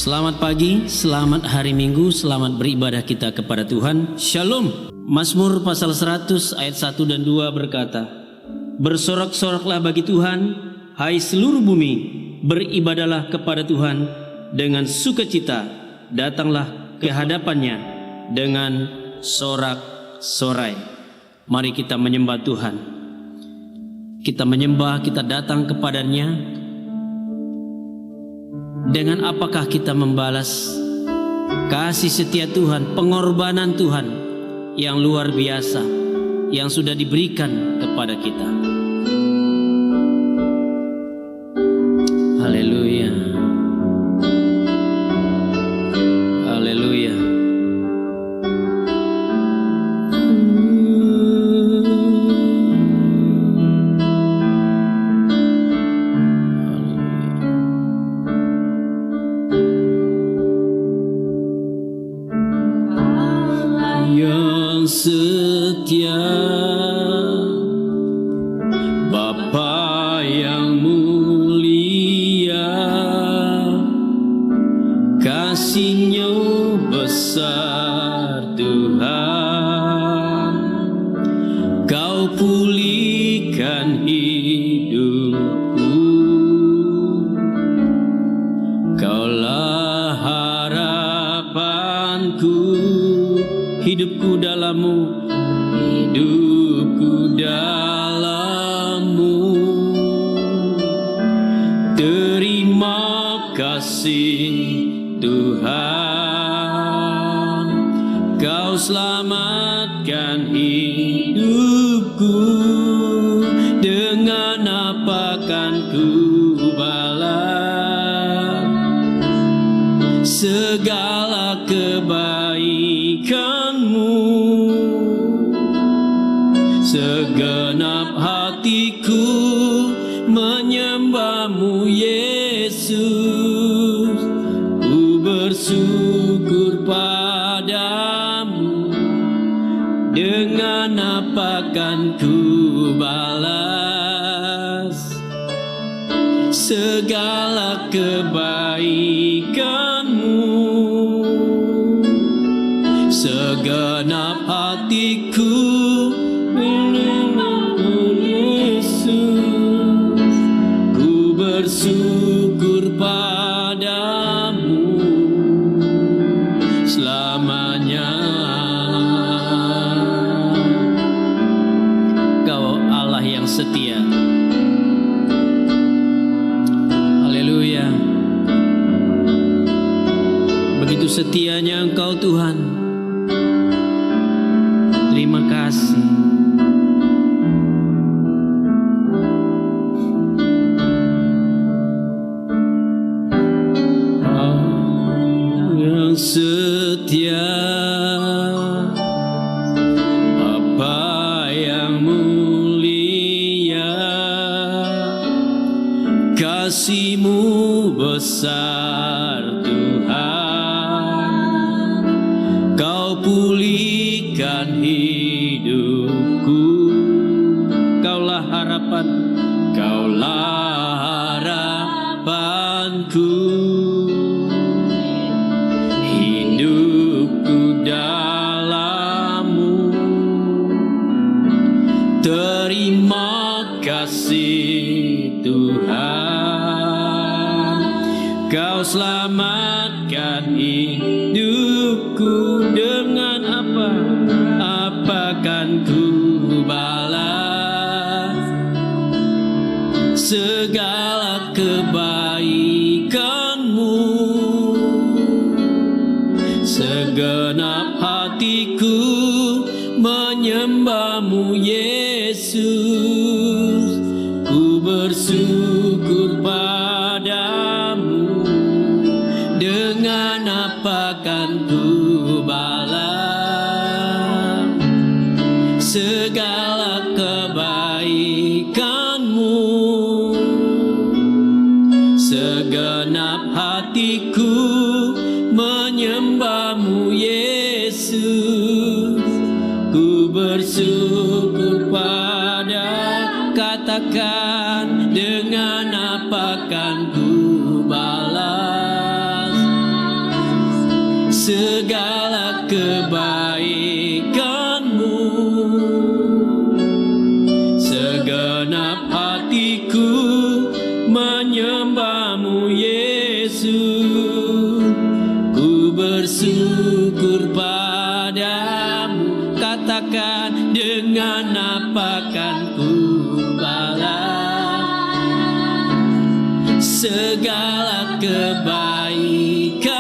Selamat pagi, selamat hari Minggu, selamat beribadah kita kepada Tuhan. Shalom. Mazmur pasal 100 ayat 1 dan 2 berkata, bersorak-soraklah bagi Tuhan, hai seluruh bumi, beribadahlah kepada Tuhan dengan sukacita, datanglah ke hadapannya dengan sorak-sorai. Mari kita menyembah Tuhan. Kita menyembah, kita datang kepadanya. Dengan apakah kita membalas kasih setia Tuhan, pengorbanan Tuhan yang luar biasa yang sudah diberikan kepada kita. Haleluya. Haleluya. Setia, Bapa yang mulia, kasih-Nya besar Tuhan, Kau pulihkan hidupku, Kaulah harapanku. Hidupku dalam-Mu, hidupku dalam-Mu. Terima kasih Tuhan, Kau selamatkan hidupku. Dengan apa kan ku balas segala kebaikan-Mu? Segenap hatiku menyembah-Mu Yesus. Ku bersyukur padamu. Dengan apa kan ku balas segala kebaikan-Mu? Segenap hatiku menyembah-Mu Yesus. Ku bersyukur padamu selamanya. Kau Allah yang setia. Haleluya. Begitu setianya Engkau Tuhan. Terima kasih. Allah yang setia, Bapa yang mulia, kasih-Mu besar Tuhan, Kau pulihkan hidupku. Kaulah harapan, Kaulah harapanku. Hidupku dalam-Mu. Terima kasih Tuhan, Kau selamatkan hidupku. Dengan apa kan ku balas segala kebaikan-Mu? Segenap hatiku menyembah-Mu Yesus. Ku bersyukur padamu. Dengan apa kan ku balas segala kebaikan-Mu? Segenap hatiku menyembah-Mu Yesus. Ku bersyukur pada, katakan, dengan apa kan ku balas segala kebaikan-Mu. Segenap hatiku menyembah-Mu Yesus. Ku bersyukur padamu, katakan dengan apa kan ku balas segala kebaikan-Mu.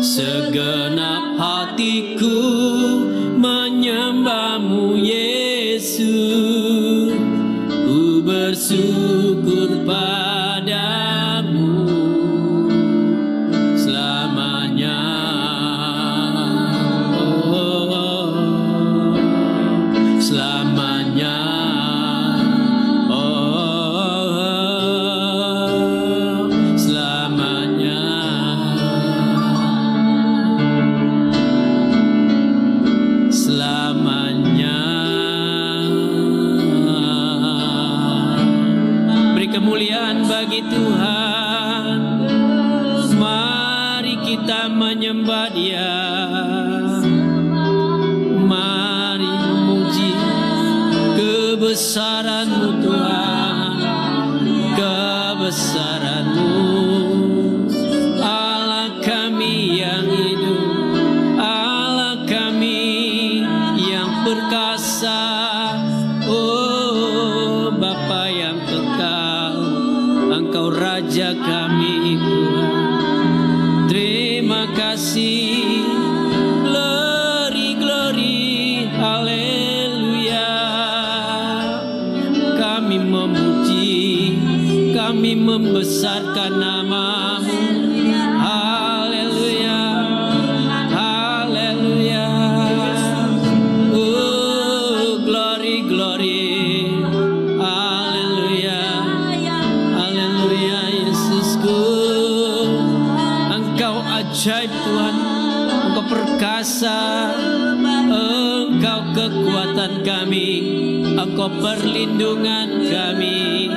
Segenap hatiku menyembah-Mu Yesus. Ku bersyukur padamu selamanya. Oh, selamanya. Oh, selamanya. Selamanya. Beri kemuliaan bagi Tuhan. Mari kita menyembah Dia. Mari memuji kebesaran-Mu Tuhan, kebesaran-Mu. Allah kami yang hidup, Allah kami yang perkasa. Oh Bapa yang kekal, Engkau Raja kami Tuhan. Terima kasih, glory, glory, haleluya. Kami memuji, kami membesarkan nama-Mu. Haleluya, haleluya. Oh glory, glory, haleluya, haleluya. Yesusku, Engkau ajaib Tuhan, Engkau perkasa, Engkau kekuatan kami, Engkau perlindungan kami.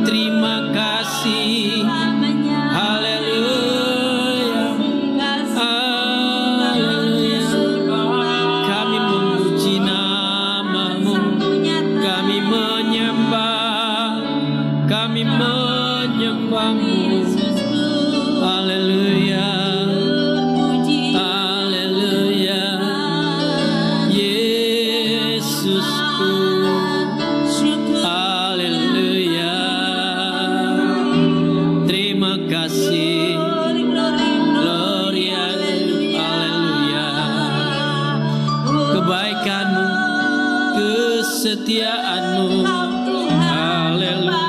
Terima kasih, haleluya, haleluya. Kami memuji nama-Mu, kami menyembah, kami menyembah-Mu. Haleluya, haleluya, Yesusku. Haleluya, terima kasih, glory, haleluya. Kebaikan-Mu, kesetiaan-Mu, haleluya.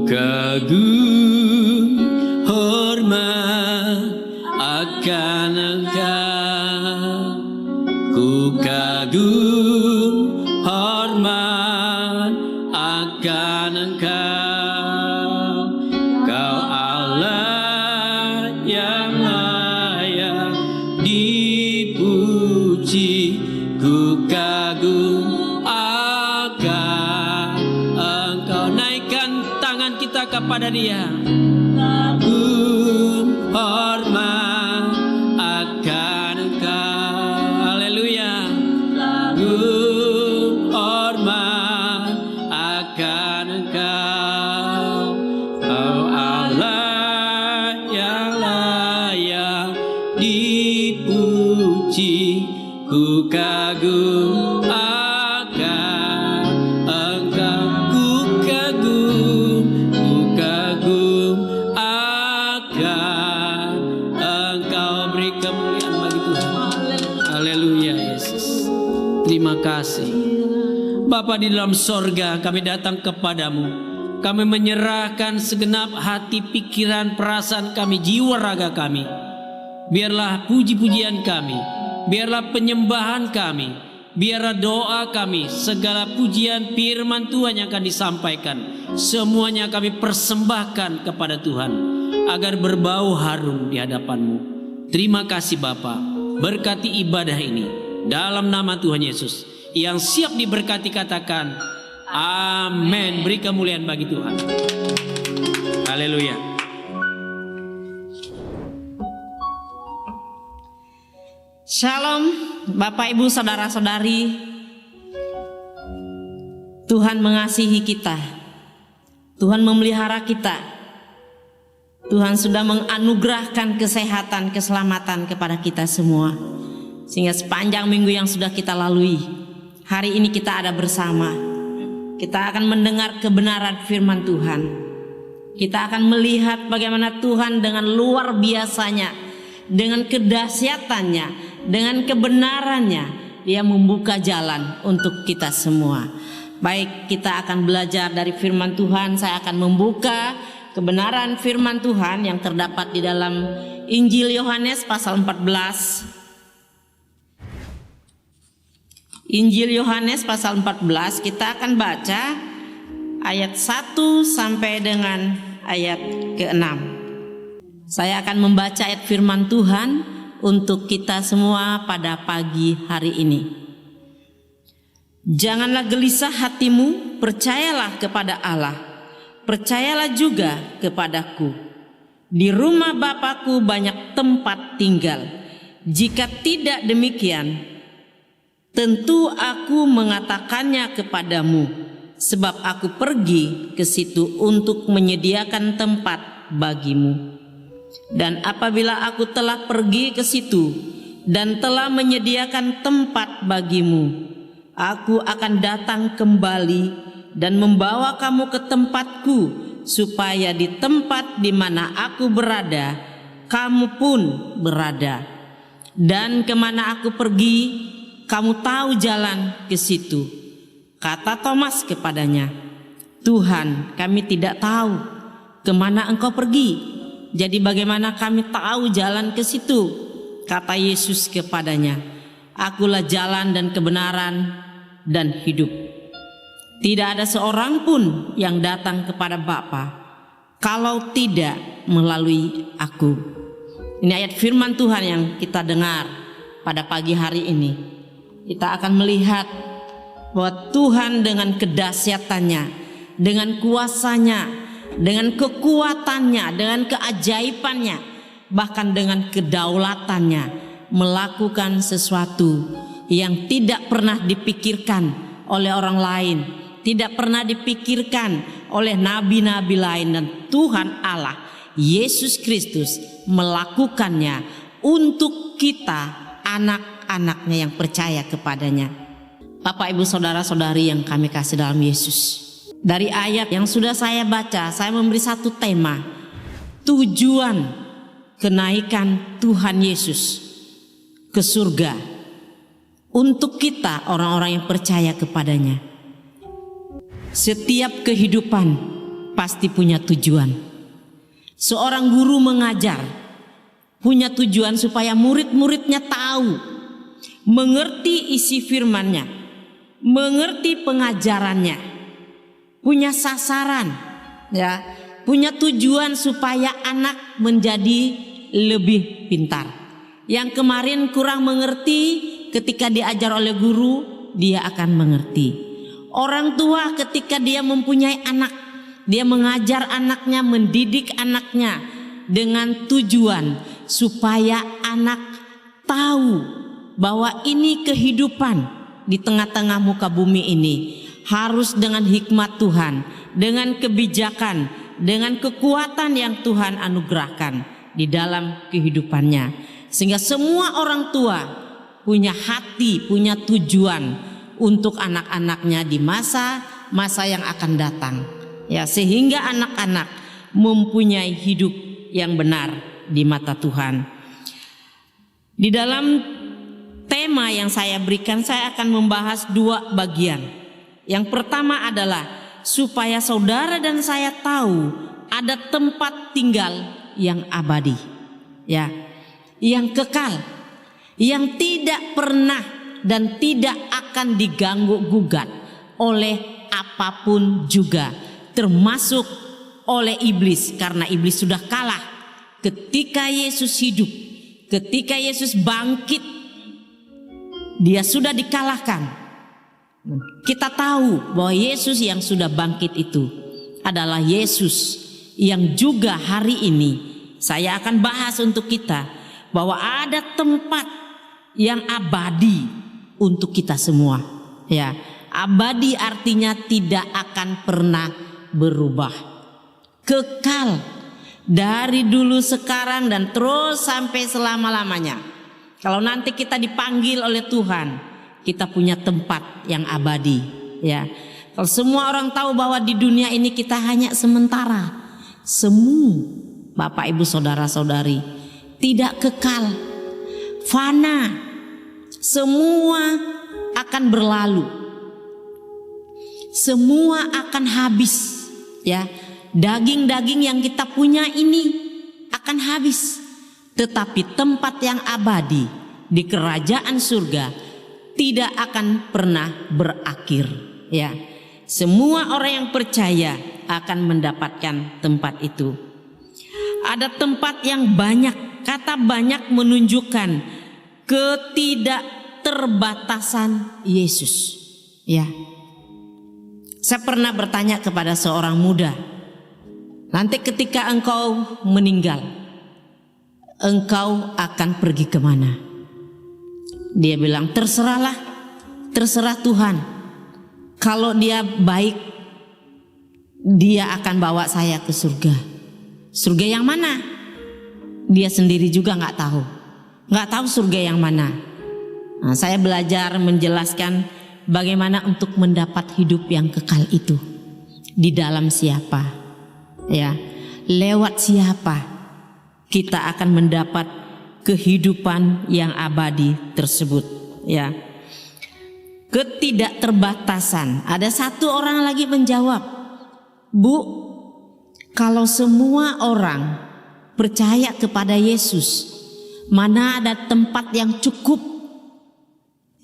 Kagum hormat akan Engkau, ku kagum hormat akan Engkau. Kau Allah yang layak dipuji, ku kagum akan Engkau. Naikkan tangan kita kepada Dia. Kagum hormat akan Engkau. Haleluya. Kagum hormat akan Engkau. Kau Allah yang layak dipuji, ku kagum akan Engkau. Ku kagum akan Engkau. Beri kemuliaan bagi Tuhan. Haleluya Yesus. Terima kasih Bapa di dalam sorga, kami datang kepadamu. Kami menyerahkan segenap hati, pikiran, perasaan kami, jiwa raga kami. Biarlah puji-pujian kami biarlah penyembahan kami, biarlah doa kami, segala pujian firman Tuhan yang akan disampaikan, semuanya kami persembahkan kepada Tuhan agar berbau harum di hadapan-Mu. Terima kasih Bapa, berkati ibadah ini dalam nama Tuhan Yesus. Yang siap diberkati katakan amin. Beri kemuliaan bagi Tuhan. Haleluya. Shalom Bapak Ibu Saudara-saudari. Tuhan mengasihi kita, Tuhan memelihara kita, Tuhan sudah menganugerahkan kesehatan, keselamatan kepada kita semua. Sehingga sepanjang minggu yang sudah kita lalui, hari ini kita ada bersama. Kita akan mendengar kebenaran firman Tuhan. Kita akan melihat bagaimana Tuhan dengan luar biasanya, dengan kedahsyatannya, dengan kebenarannya, Dia membuka jalan untuk kita semua. Baik, kita akan belajar dari firman Tuhan. Saya akan membuka kebenaran firman Tuhan yang terdapat di dalam Injil Yohanes pasal 14. Injil Yohanes pasal 14, kita akan baca ayat 1 sampai dengan ayat ke-6. Saya akan membaca ayat firman Tuhan untuk kita semua pada pagi hari ini. Janganlah gelisah hatimu, percayalah kepada Allah, percayalah juga kepadaku. Di rumah Bapakku banyak tempat tinggal. Jika tidak demikian, tentu aku mengatakannya kepadamu, sebab aku pergi ke situ untuk menyediakan tempat bagimu. Dan apabila aku telah pergi ke situ dan telah menyediakan tempat bagimu, aku akan datang kembali dan membawa kamu ke tempatku, supaya di tempat di mana aku berada, kamu pun berada. Dan kemana aku pergi, kamu tahu jalan ke situ. Kata Thomas kepadanya, Tuhan, kami tidak tahu kemana engkau pergi. Jadi bagaimana kami tahu jalan ke situ? Kata Yesus kepadanya, Akulah jalan dan kebenaran dan hidup. Tidak ada seorang pun yang datang kepada Bapa kalau tidak melalui aku. Ini ayat firman Tuhan yang kita dengar pada pagi hari ini. Kita akan melihat bahwa Tuhan dengan kedahsyatannya, dengan kuasanya, dengan kekuatannya, dengan keajaibannya, bahkan dengan kedaulatannya, melakukan sesuatu yang tidak pernah dipikirkan oleh orang lain, tidak pernah dipikirkan oleh nabi-nabi lain. Dan Tuhan Allah Yesus Kristus melakukannya untuk kita, anak-anaknya yang percaya kepadanya. Bapak Ibu Saudara-saudari yang kami kasih dalam Yesus, dari ayat yang sudah saya baca, saya memberi satu tema, tujuan kenaikan Tuhan Yesus ke surga untuk kita orang-orang yang percaya kepadanya. Setiap kehidupan pasti punya tujuan. Seorang guru mengajar punya tujuan supaya murid-muridnya tahu, mengerti isi firman-Nya, mengerti pengajarannya, punya sasaran, ya, punya tujuan supaya anak menjadi lebih pintar. Yang kemarin kurang mengerti, ketika diajar oleh guru, dia akan mengerti. Orang tua ketika dia mempunyai anak, dia mengajar anaknya, mendidik anaknya dengan tujuan supaya anak tahu bahwa ini kehidupan di tengah-tengah muka bumi ini harus dengan hikmat Tuhan, dengan kebijakan, dengan kekuatan yang Tuhan anugerahkan di dalam kehidupannya. Sehingga semua orang tua punya hati, punya tujuan untuk anak-anaknya di masa-masa yang akan datang. Ya, sehingga anak-anak mempunyai hidup yang benar di mata Tuhan. Di dalam tema yang saya berikan, saya akan membahas dua bagian. Yang pertama adalah supaya saudara dan saya tahu ada tempat tinggal yang abadi, ya, yang kekal, yang tidak pernah dan tidak akan diganggu gugat oleh apapun juga, termasuk oleh iblis, karena iblis sudah kalah ketika Yesus hidup, ketika Yesus bangkit, dia sudah dikalahkan. Kita tahu bahwa Yesus yang sudah bangkit itu adalah Yesus yang juga hari ini saya akan bahas untuk kita, bahwa ada tempat yang abadi untuk kita semua. Ya, abadi artinya tidak akan pernah berubah, kekal dari dulu, sekarang, dan terus sampai selama-lamanya. Kalau nanti kita dipanggil oleh Tuhan, kita punya tempat yang abadi. Ya, kalau semua orang tahu bahwa di dunia ini kita hanya sementara, semu, Bapak Ibu saudara-saudari, tidak kekal, fana, semua akan berlalu, semua akan habis. Ya, daging-daging yang kita punya ini akan habis, tetapi tempat yang abadi di kerajaan surga tidak akan pernah berakhir. Ya, semua orang yang percaya akan mendapatkan tempat itu. Ada tempat yang banyak, kata banyak menunjukkan ketidakterbatasan Yesus. Ya, saya pernah bertanya kepada seorang muda, nanti ketika engkau meninggal, engkau akan pergi kemana? Dia bilang, terserahlah, terserah Tuhan. Kalau dia baik, dia akan bawa saya ke surga. Surga yang mana? Dia sendiri juga nggak tahu surga yang mana. Nah, saya belajar menjelaskan bagaimana untuk mendapat hidup yang kekal itu. Di dalam siapa? Ya, lewat siapa kita akan mendapat kehidupan yang abadi tersebut. Ya, ketidakterbatasan. Ada satu orang lagi menjawab, Bu, kalau semua orang percaya kepada Yesus, mana ada tempat yang cukup?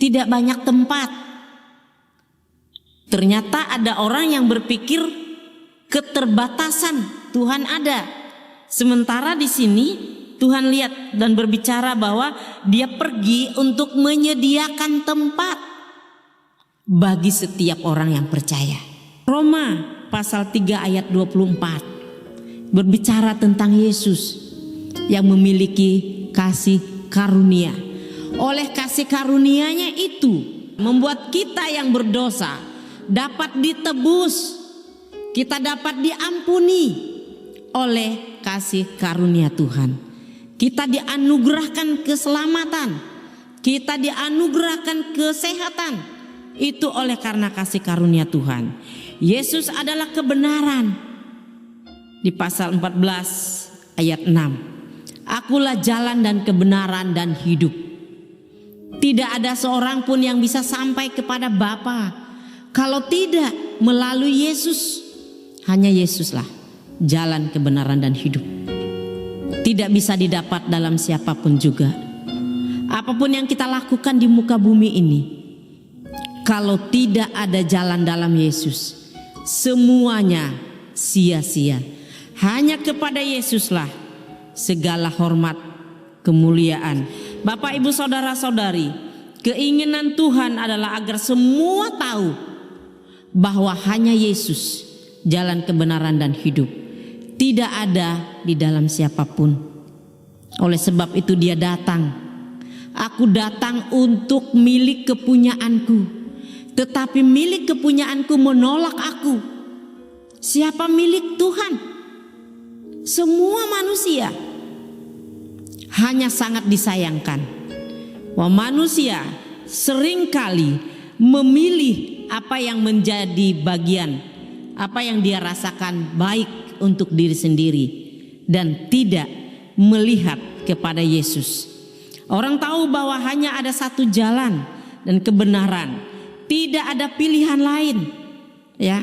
Tidak banyak tempat. Ternyata ada orang yang berpikir keterbatasan Tuhan ada. Sementara di sini Tuhan lihat dan berbicara bahwa dia pergi untuk menyediakan tempat bagi setiap orang yang percaya. Roma pasal 3 ayat 24 berbicara tentang Yesus yang memiliki kasih karunia. Oleh kasih karunia-Nya itu membuat kita yang berdosa dapat ditebus, kita dapat diampuni oleh kasih karunia Tuhan. Kita dianugerahkan keselamatan, kita dianugerahkan kesehatan, itu oleh karena kasih karunia Tuhan. Yesus adalah kebenaran. Di pasal 14 ayat 6, akulah jalan dan kebenaran dan hidup. Tidak ada seorang pun yang bisa sampai kepada Bapa kalau tidak melalui Yesus. Hanya Yesuslah jalan, kebenaran, dan hidup. Tidak bisa didapat dalam siapapun juga. Apapun yang kita lakukan di muka bumi ini, kalau tidak ada jalan dalam Yesus, semuanya sia-sia. Hanya kepada Yesuslah segala hormat, kemuliaan. Bapak, Ibu, saudara-saudari, keinginan Tuhan adalah agar semua tahu bahwa hanya Yesus jalan, kebenaran, dan hidup. Tidak ada di dalam siapapun. Oleh sebab itu dia datang. Aku datang untuk milik kepunyaanku, tetapi milik kepunyaanku menolak aku. Siapa milik Tuhan? Semua manusia. Hanya sangat disayangkan bahwa manusia seringkali memilih apa yang menjadi bagian, apa yang dia rasakan baik untuk diri sendiri, dan tidak melihat kepada Yesus. Orang tahu bahwa hanya ada satu jalan dan kebenaran, tidak ada pilihan lain. Ya,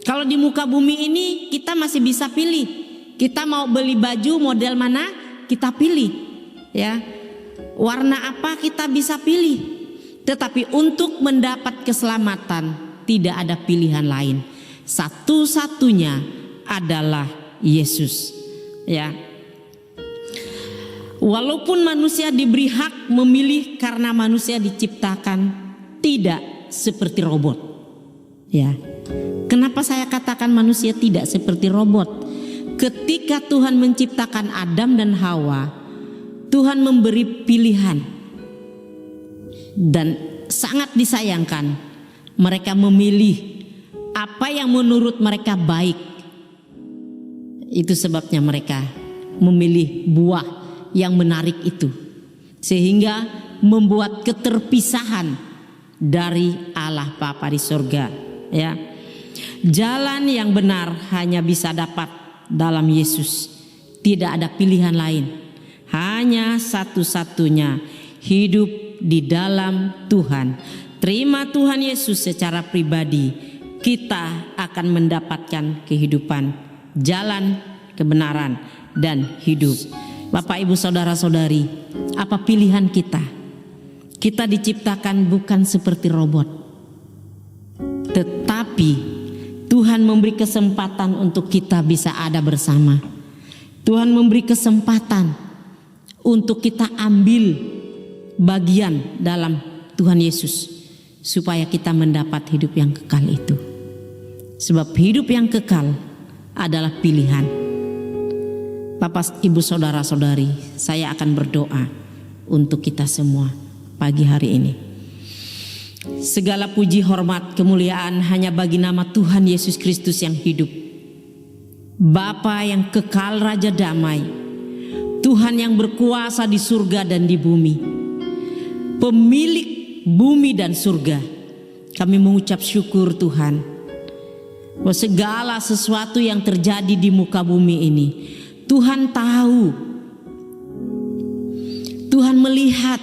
kalau di muka bumi ini kita masih bisa pilih. Kita mau beli baju model mana, kita pilih. Ya, warna apa kita bisa pilih. Tetapi untuk mendapat keselamatan tidak ada pilihan lain. Satu-satunya adalah Yesus. Ya. Walaupun manusia diberi hak memilih karena manusia diciptakan tidak seperti robot. Ya. Kenapa saya katakan manusia tidak seperti robot? Ketika Tuhan menciptakan Adam dan Hawa, Tuhan memberi pilihan. Dan sangat disayangkan, mereka memilih apa yang menurut mereka baik. Itu sebabnya mereka memilih buah yang menarik itu, sehingga membuat keterpisahan dari Allah Bapa di surga. Ya. Jalan yang benar hanya bisa dapat dalam Yesus. Tidak ada pilihan lain. Hanya satu-satunya, hidup di dalam Tuhan. Terima Tuhan Yesus secara pribadi, kita akan mendapatkan kehidupan, jalan kebenaran dan hidup. Bapak, Ibu, saudara-saudari, apa pilihan kita? Kita diciptakan bukan seperti robot, tetapi Tuhan memberi kesempatan untuk kita bisa ada bersama. Tuhan memberi kesempatan untuk kita ambil bagian dalam Tuhan Yesus, supaya kita mendapat hidup yang kekal itu. Sebab hidup yang kekal adalah pilihan. Bapak, Ibu, saudara-saudari, saya akan berdoa untuk kita semua pagi hari ini. Segala puji, hormat, kemuliaan hanya bagi nama Tuhan Yesus Kristus yang hidup. Bapa yang kekal, Raja damai, Tuhan yang berkuasa di surga dan di bumi, pemilik bumi dan surga. Kami mengucap syukur Tuhan, bahwa segala sesuatu yang terjadi di muka bumi ini Tuhan tahu, Tuhan melihat.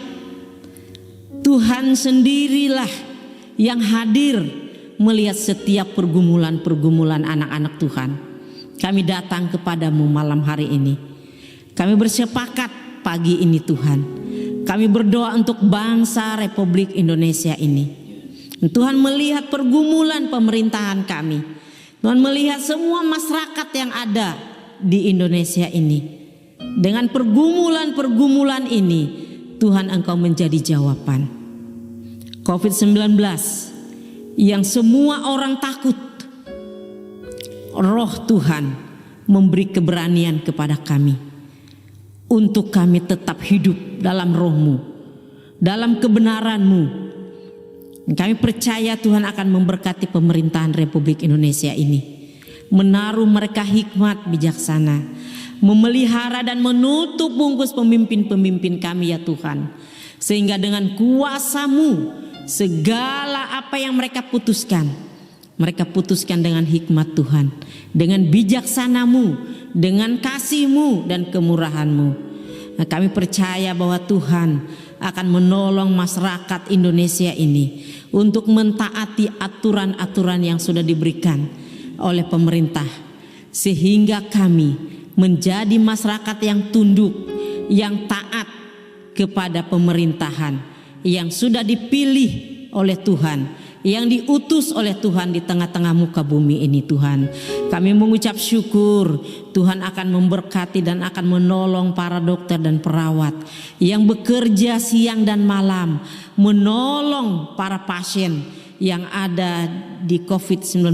Tuhan sendirilah yang hadir melihat setiap pergumulan-pergumulan anak-anak Tuhan. Kami datang kepadamu malam hari ini. Kami bersepakat pagi ini Tuhan. Kami berdoa untuk bangsa Republik Indonesia ini. Tuhan melihat pergumulan pemerintahan kami. Tuhan melihat semua masyarakat yang ada di Indonesia ini. Dengan pergumulan-pergumulan ini, Tuhan Engkau menjadi jawaban. COVID-19 yang semua orang takut, Roh Tuhan memberi keberanian kepada kami untuk kami tetap hidup dalam Roh-Mu, dalam kebenaran-Mu. Kami percaya Tuhan akan memberkati pemerintahan Republik Indonesia ini, menaruh mereka hikmat bijaksana, memelihara dan menutup bungkus pemimpin-pemimpin kami ya Tuhan, sehingga dengan kuasa-Mu segala apa yang mereka putuskan dengan hikmat Tuhan, dengan bijaksana-Mu, dengan kasih-Mu dan kemurahan-Mu. Nah, kami percaya bahwa Tuhan akan menolong masyarakat Indonesia ini untuk mentaati aturan-aturan yang sudah diberikan oleh pemerintah, sehingga kami menjadi masyarakat yang tunduk, yang taat kepada pemerintahan yang sudah dipilih oleh Tuhan, yang diutus oleh Tuhan di tengah-tengah muka bumi ini Tuhan. Kami mengucap syukur Tuhan akan memberkati dan akan menolong para dokter dan perawat yang bekerja siang dan malam, menolong para pasien yang ada di COVID-19,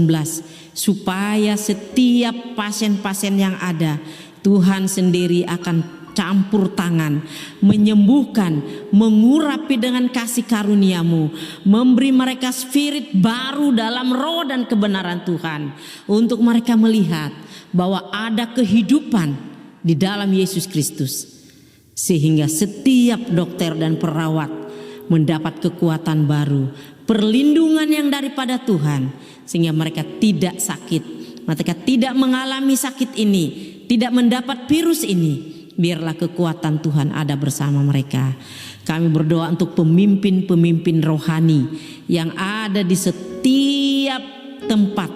supaya setiap pasien-pasien yang ada Tuhan sendiri akan campur tangan, menyembuhkan, mengurapi dengan kasih karunia-Mu, memberi mereka spirit baru dalam roh dan kebenaran Tuhan, untuk mereka melihat bahwa ada kehidupan di dalam Yesus Kristus, sehingga setiap dokter dan perawat mendapat kekuatan baru, perlindungan yang daripada Tuhan, sehingga mereka tidak sakit, mereka tidak mengalami sakit ini, tidak mendapat virus ini. Biarlah kekuatan Tuhan ada bersama mereka. Kami berdoa untuk pemimpin-pemimpin rohani yang ada di setiap tempat,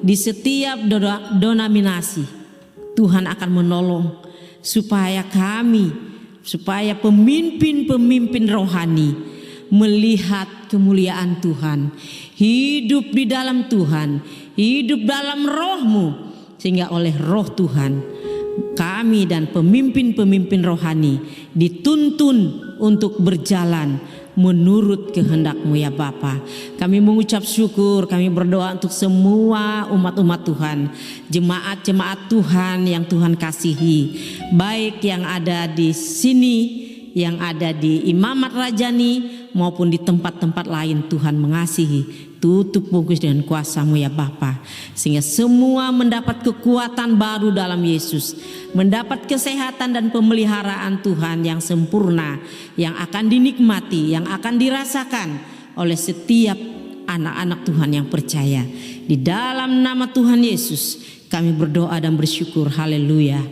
di setiap denominasi. Tuhan akan menolong supaya kami supaya pemimpin-pemimpin rohani melihat kemuliaan Tuhan, hidup di dalam Tuhan, hidup dalam roh-Mu, sehingga oleh roh Tuhan kami dan pemimpin-pemimpin rohani dituntun untuk berjalan menurut kehendak-Mu ya Bapa. Kami mengucap syukur, kami berdoa untuk semua umat-umat Tuhan, jemaat-jemaat Tuhan yang Tuhan kasihi, baik yang ada di sini, yang ada di Imamat Rajani maupun di tempat-tempat lain. Tuhan mengasihi, tutup bungkus dengan kuasa-Mu ya Bapa, sehingga semua mendapat kekuatan baru dalam Yesus, mendapat kesehatan dan pemeliharaan Tuhan yang sempurna, yang akan dinikmati, yang akan dirasakan oleh setiap anak-anak Tuhan yang percaya. Di dalam nama Tuhan Yesus kami berdoa dan bersyukur. Haleluya,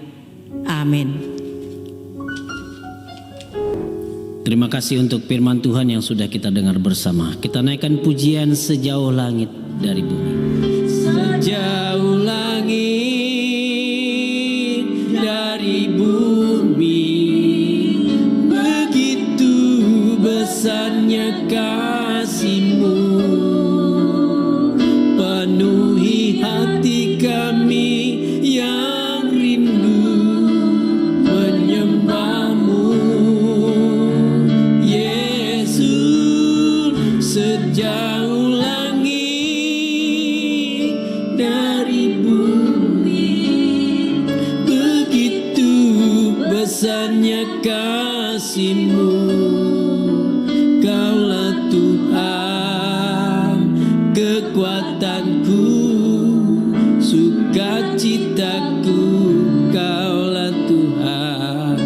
amin. Terima kasih untuk firman Tuhan yang sudah kita dengar bersama. Kita naikkan pujian sejauh langit dari bumi. Sejauh langit dari bumi, begitu besarnya kasih-Mu, penuhi hati kami yang rindu menyembah-Mu. Sejauh langit dari bumi, begitu besarnya kasih-Mu. Kaulah Tuhan, kekuatanku, sukacitaku. Kaulah Tuhan,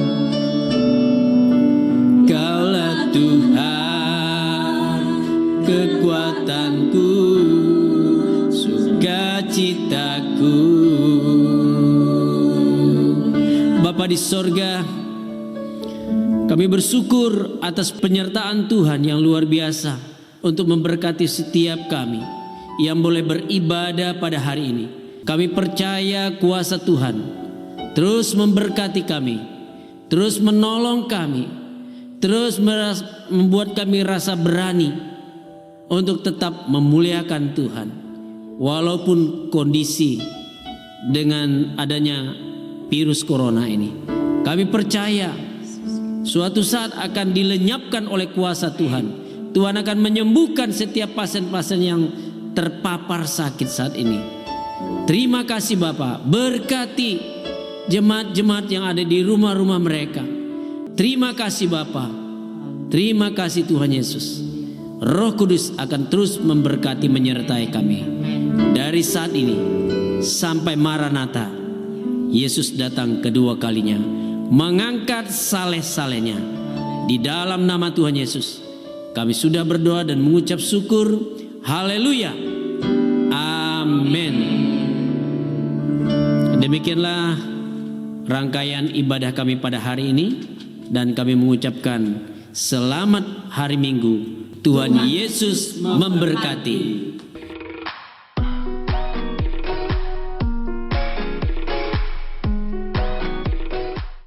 Kaulah Tuhan, kekuatanku, sukacitaku. Bapa di sorga, kami bersyukur atas penyertaan Tuhan yang luar biasa untuk memberkati setiap kami yang boleh beribadah pada hari ini. Kami percaya kuasa Tuhan terus memberkati kami, terus menolong kami, terus membuat kami rasa berani untuk tetap memuliakan Tuhan walaupun kondisi dengan adanya virus corona ini. Kami percaya suatu saat akan dilenyapkan oleh kuasa Tuhan. Tuhan akan menyembuhkan setiap pasien-pasien yang terpapar sakit saat ini. Terima kasih Bapa, berkati jemaat-jemaat yang ada di rumah-rumah mereka. Terima kasih Bapa, terima kasih Tuhan Yesus. Roh Kudus akan terus memberkati menyertai kami dari saat ini sampai Maranatha. Yesus datang kedua kalinya mengangkat saleh-salehnya. Di dalam nama Tuhan Yesus kami sudah berdoa dan mengucap syukur. Haleluya, amin. Demikianlah rangkaian ibadah kami pada hari ini, dan kami mengucapkan selamat hari Minggu. Tuhan Yesus memberkati.